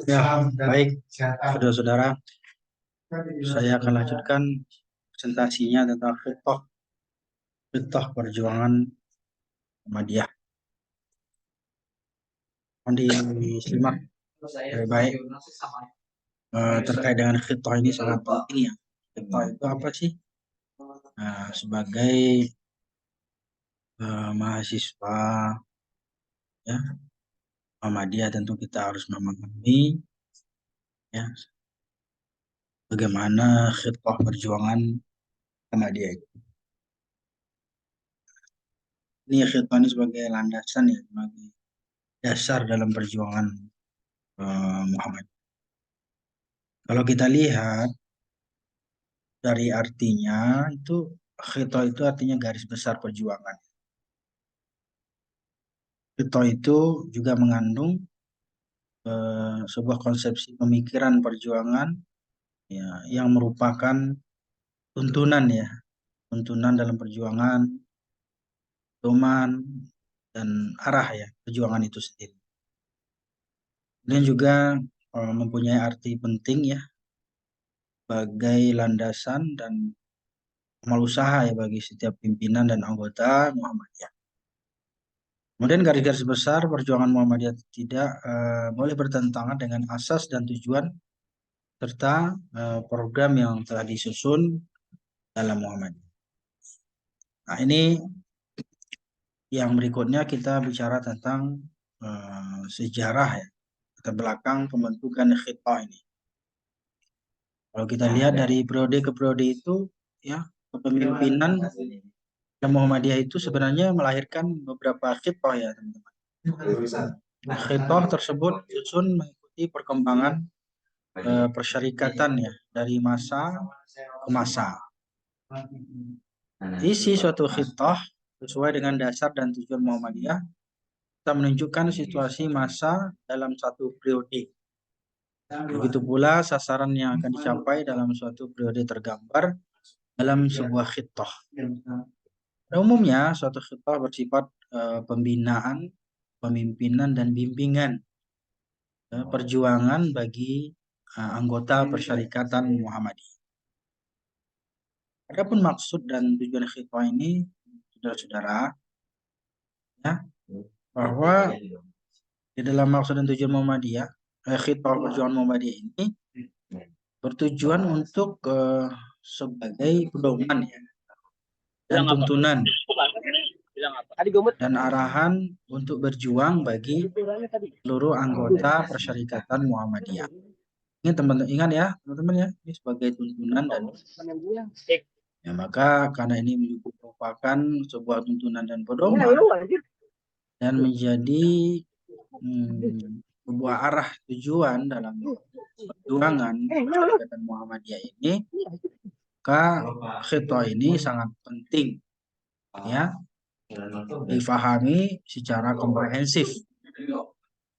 Ya, baik, saudara-saudara. Saya akan lanjutkan presentasinya tentang fiqh perjuangan Muhammadiyah. Mohon disimak baik. Terkait dengan fiqh ini sangat penting ya. Fiqh itu apa sih? Nah, sebagai mahasiswa ya Muhammadiyah tentu kita harus memahami ya bagaimana fiqh perjuangan Muhammadiyah itu. Ini fiqh ini sebagai landasan ya, sebagai dasar dalam perjuangan Muhammad. Kalau kita lihat dari artinya itu khito itu artinya garis besar perjuangan. Khito itu juga mengandung sebuah konsepsi pemikiran perjuangan ya, yang merupakan tuntunan ya, tuntunan dalam perjuangan, pedoman dan arah ya perjuangan itu sendiri. Dan juga mempunyai arti penting ya sebagai landasan dan amal usaha ya bagi setiap pimpinan dan anggota Muhammadiyah. Kemudian garis-garis besar perjuangan Muhammadiyah tidak boleh bertentangan dengan asas dan tujuan serta program yang telah disusun dalam Muhammadiyah. Nah, ini yang berikutnya kita bicara tentang sejarah ya, latar belakang pembentukan khitah ini. Kalau kita lihat dari periode ke periode itu ya, kepemimpinan Muhammadiyah itu sebenarnya melahirkan beberapa khitah ya, teman-teman. Khitah tersebut disusun mengikuti perkembangan persyarikatan ya dari masa ke masa. Isi suatu khitah sesuai dengan dasar dan tujuan Muhammadiyah kita menunjukkan situasi masa dalam satu periode. Begitu pula sasaran yang akan dicapai dalam suatu periode tergambar dalam sebuah khitah. Pada umumnya suatu khitah bersifat pembinaan, pemimpinan dan bimbingan perjuangan bagi anggota persyarikatan Muhammadiyah. Adapun maksud dan tujuan khitbah ini, saudara-saudara, ya, bahwa di dalam maksud dan tujuan Muhammadiyah, khitbah perjuangan Muhammadiyah ini bertujuan untuk sebagai pedoman ya, dan tuntunan dan arahan untuk berjuang bagi seluruh anggota persyarikatan Muhammadiyah. Ini teman-teman ingat ya, teman-teman ya, ini sebagai tuntunan dan ya, maka karena ini merupakan sebuah tuntunan dan pedoman dan menjadi sebuah arah tujuan dalam perjuangan persyarikatan Muhammadiyah ini, maka khitbah ini sangat penting ya difahami secara komprehensif.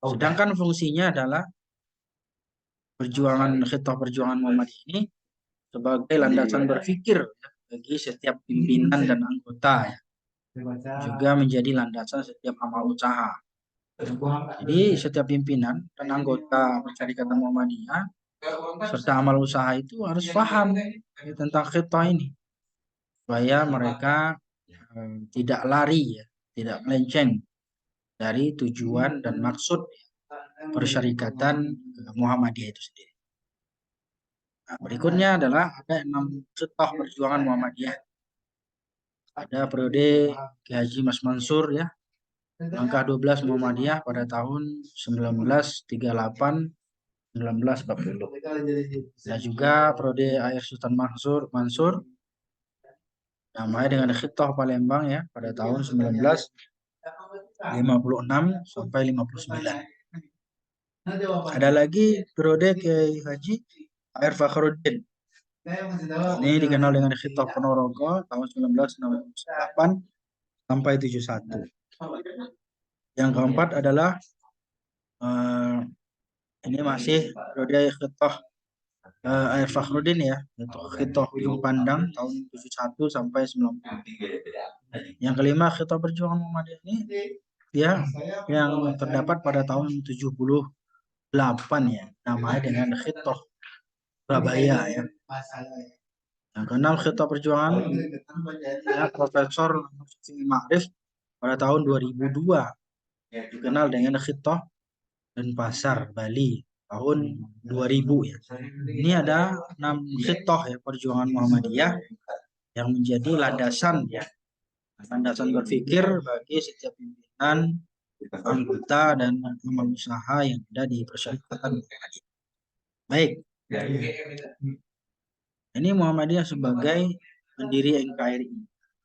Sedangkan fungsinya adalah khitbah perjuangan Muhammadiyah ini sebagai landasan berpikir ya, bagi setiap pimpinan dan anggota ya. Juga menjadi landasan setiap amal usaha. Jadi setiap pimpinan dan anggota persyarikatan Muhammadiyah serta amal usaha itu harus paham ya, tentang khitbah ini supaya mereka tidak lari ya, tidak melenceng dari tujuan dan maksud persyarikatan Muhammadiyah itu sendiri. Nah, berikutnya adalah ada 6 khitbah perjuangan Muhammadiyah. Ada periode Ki Haji Mas Mansur ya, langkah 12 Muhammadiyah pada tahun 1938-1940. Dan juga periode Air Sultan Mansur namanya dengan Khitbah Palembang ya pada tahun 1956 sampai 59. Ada lagi periode Kiai Haji Air Fakhruddin. Ini dikenal dengan Khitbah Ponorogo tahun 1968 sampai 71. Yang keempat adalah ini masih periode Khitbah Air Fakhruddin ya, yaitu Khitbah Ujung Pandang tahun 71 sampai 90. Yang kelima Khitbah Perjuangan Muhammadiyah ini ya yang terdapat pada tahun 70 ya, namanya dengan Khitoh Surabaya ya. Yang kenal Khitoh Perjuangan ya, Profesor Ma'rif pada tahun 2002 dikenal dengan Khitoh Denpasar Bali tahun 2000 ya. Ini ada 6 khitoh ya perjuangan Muhammadiyah yang menjadi landasan ya, landasan berpikir bagi setiap pimpinan, anggota dan amal usaha yang ada di Perserikatan Muhammadiyah. Baik, ini Muhammadiyah sebagai pendiri NKRI.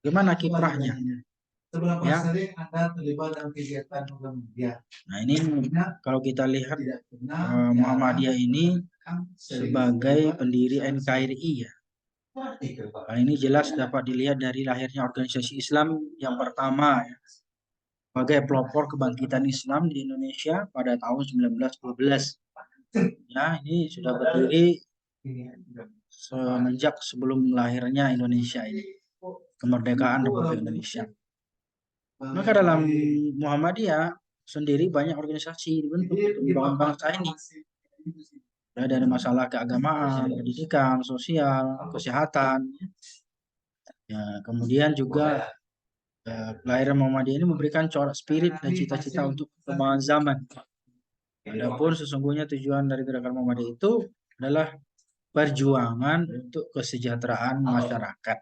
Bagaimana kiprahnya? Ya. Nah ini kalau kita lihat Muhammadiyah ini sebagai pendiri NKRI ya. Hal ini jelas dapat dilihat dari lahirnya organisasi Islam yang pertama ya, sebagai pelopor kebangkitan Islam di Indonesia pada tahun 1912. Ya, ini sudah berdiri semenjak sebelum lahirnya Indonesia ini, kemerdekaan Republik Indonesia. Maka dalam Muhammadiyah sendiri banyak organisasi dibentuk untuk membangun bangsa ini. Ya, dari masalah keagamaan, pendidikan, sosial, kesehatan. Ya, kemudian juga kelahiran Muhammadiyah ini memberikan corak spirit dan cita-cita untuk perkembangan zaman. Adapun sesungguhnya tujuan dari gerakan Muhammadiyah itu adalah perjuangan untuk kesejahteraan masyarakat,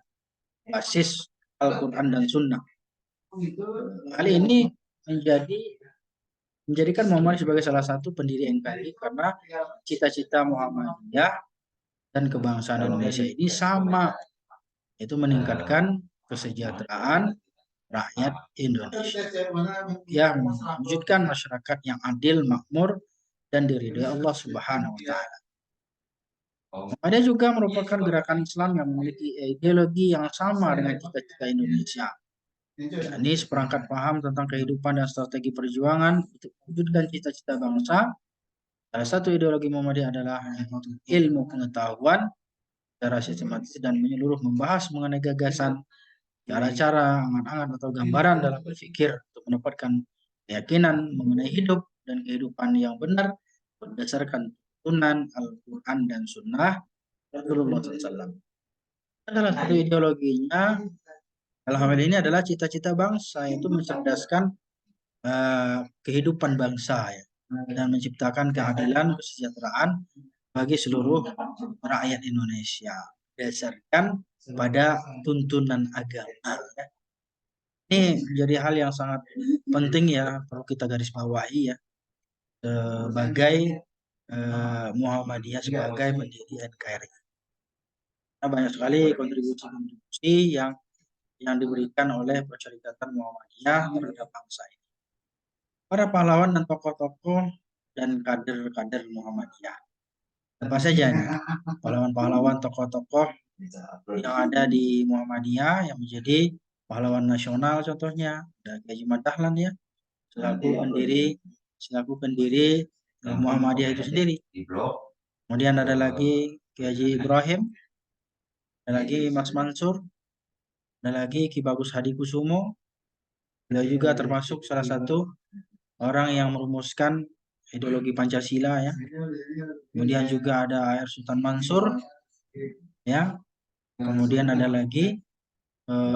basis Al-Quran dan Sunnah. Hal ini menjadikan Muhammadiyah sebagai salah satu pendiri NKRI karena cita-cita Muhammadiyah dan kebangsaan Indonesia ini sama, yaitu meningkatkan kesejahteraan rakyat Indonesia, yang mewujudkan masyarakat yang adil, makmur, dan diridhoi Allah Subhanahu wa Ta'ala. Ada juga merupakan gerakan Islam yang memiliki ideologi yang sama dengan cita-cita Indonesia. Ini seperangkat paham tentang kehidupan dan strategi perjuangan untuk mewujudkan cita-cita bangsa. Salah satu ideologi Muhammadiyah adalah ilmu pengetahuan secara sistematis dan menyeluruh, membahas mengenai gagasan, cara-cara, angan-angan atau gambaran dalam berpikir untuk mendapatkan keyakinan mengenai hidup dan kehidupan yang benar berdasarkan tuntunan Al-Quran dan Sunnah Rasulullah SAW. Salah satu ideologinya dalam hal ini adalah cita-cita bangsa, yaitu mencerdaskan kehidupan bangsa ya, dan menciptakan keadilan kesejahteraan bagi seluruh rakyat Indonesia berdasarkan pada tuntunan agama. Ini menjadi hal yang sangat penting ya, perlu kita garis bawahi ya, sebagai Muhammadiyah sebagai pendiri NKRI. Nah, banyak sekali kontribusi yang diberikan oleh Perserikatan Muhammadiyah terhadap bangsa ini. Para pahlawan dan tokoh-tokoh dan kader-kader Muhammadiyah. Apa saja nih pahlawan-pahlawan, tokoh-tokoh yang ada di Muhammadiyah yang menjadi pahlawan nasional, contohnya ada Kiai Jumat Dahlan ya, selaku pendiri Muhammadiyah itu sendiri. Kemudian ada lagi Kiai Ibrahim, ada lagi Mas Mansur, ada lagi Ki Bagus Hadi Kusumo. Beliau juga termasuk salah satu orang yang merumuskan ideologi Pancasila ya. Kemudian juga ada Air Sultan Mansur ya. Kemudian ada lagi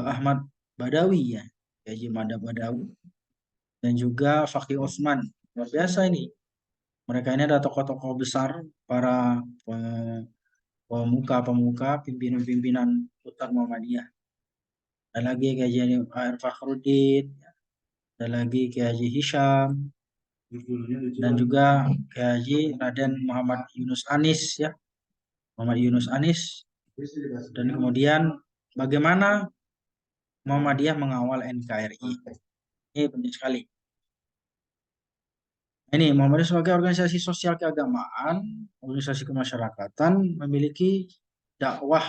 Ahmad Badawi ya, Haji Mada Badawi, dan juga Fakih Osman. Luar biasa ini. Mereka ini ada tokoh-tokoh besar, para pemuka-pemuka, pimpinan-pimpinan Ustadz Muhammadiyah. Ada lagi Kiai Air Fakhruddin, ada lagi Kiai Hisham, dan juga Kiai Raden Muhammad Yunus Anis ya, Muhammad Yunus Anis. Dan kemudian bagaimana Muhammadiyah mengawal NKRI, ini penting sekali. Ini Muhammadiyah sebagai organisasi sosial keagamaan, organisasi kemasyarakatan, memiliki dakwah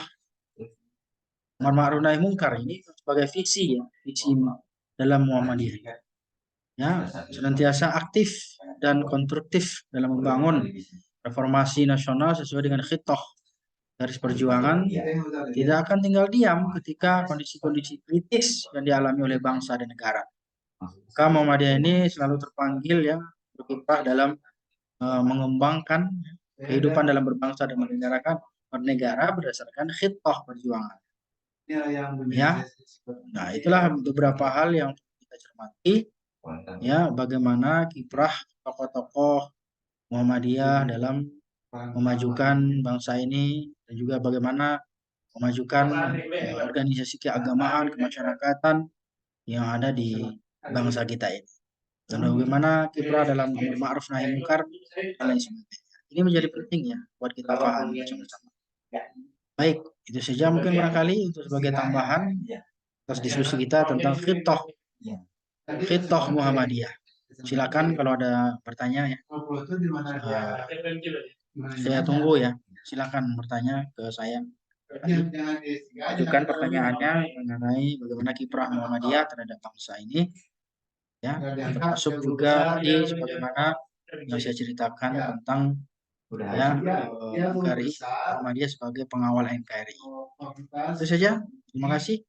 amar ma'ruf nahi mungkar ini sebagai visi ya, visi dalam Muhammadiyah. Ya, senantiasa aktif dan konstruktif dalam membangun reformasi nasional sesuai dengan khitoh garis perjuangan, tidak akan tinggal diam ketika kondisi-kondisi kritis yang dialami oleh bangsa dan negara. Maka Muhammadiyah ini selalu terpanggil ya berkiprah dalam mengembangkan kehidupan dalam berbangsa dan bernegara berdasarkan khitoh perjuangan. Ya, nah itulah beberapa hal yang kita cermati, ya, bagaimana kiprah tokoh-tokoh Muhammadiyah dalam memajukan bangsa ini dan juga bagaimana memajukan organisasi keagamaan, kemasyarakatan yang ada di bangsa kita ini. Dan bagaimana kiprah dalam amar ma'ruf nahi munkar dan lain sebagainya. Ini menjadi penting ya buat kita pahami bersama-sama. Baik, itu saja mungkin barangkali untuk sebagai tambahan atas diskusi kita tentang khitoh Muhammadiyah. Silakan kalau ada pertanyaan ya. Saya tunggu ya. Silakan bertanya ke saya. Ajukan pertanyaannya mengenai bagaimana kiprah Muhammadiyah terhadap bangsa ini, ya, termasuk juga tadi sebagaimana yang saya ceritakan tentang ya NKRI, Muhammadiyah sebagai pengawal NKRI. Itu saja. Terima kasih.